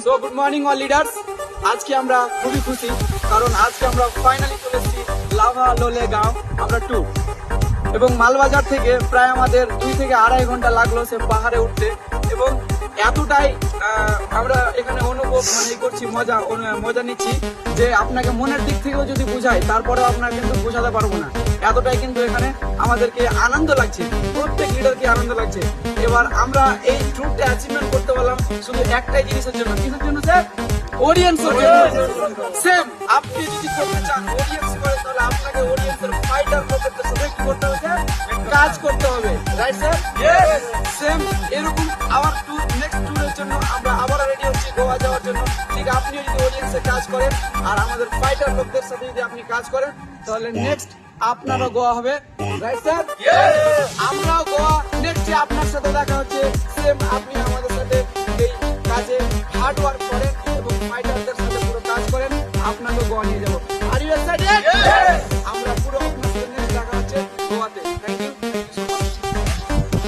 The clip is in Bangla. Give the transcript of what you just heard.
So good morning all leaders. আজকে আমরা খুবই খুশি, কারণ আজকে আমরা ফাইনালি চলে এসেছি লাভা লোলে গাঁও আমরা ট্যুর। এবং মালবাজার থেকে প্রায় আমাদের 2 থেকে 2.5 ঘন্টা লাগলো সে পাহাড়ে উঠতে। এবং এতটাই আমরা এখানে অনুভব করছি, মজা নিচ্ছি যে আপনাকে মনের দিক থেকেও যদি বুঝাই তারপরেও আপনার কিন্তু বোঝাতে পারবো না। এতটাই কিন্তু এখানে আমাদেরকে আনন্দ লাগছে, প্রত্যেক লিডারকে আনন্দ লাগছে। এবার আমরা এই ট্যুরটা অ্যাচিভমেন্ট করতে পারলাম শুধু একটাই জিনিসের জন্য। কিসের জন্য স্যার? অডিয়েন্সের জন্য। সেম আপনি যদি করতে চান অডিয়েন্স করে, তাহলে আপনাকে অডিয়েন্সের ফাইটার প্রত্যেকটা সাথে কি করতে হবে? কাজ করতে হবে, রাইট স্যার? সেম এরকম আবার নেক্সট ট্যুরের জন্য আমরা আবার রেডি হচ্ছি গোয়া যাওয়ার জন্য। ঠিক আপনিও যদি অডিয়েন্সে কাজ করেন আর আমাদের ফাইটার লোকদের সাথে যদি আপনি কাজ করেন, তাহলে নেক্সট আপনারও গোয়া হবে, রাইট স্যার? আমরাও গোয়া নেক্সট আপনার সাথে দেখা হচ্ছে। সেম আপনি আমাদের সাথে এই কাজে হার্ড ওয়ার্ক করেন এবং ফাইটারদের সাথে পুরো কাজ করেন, আপনাকেও গোয়া নিয়ে যাবেন।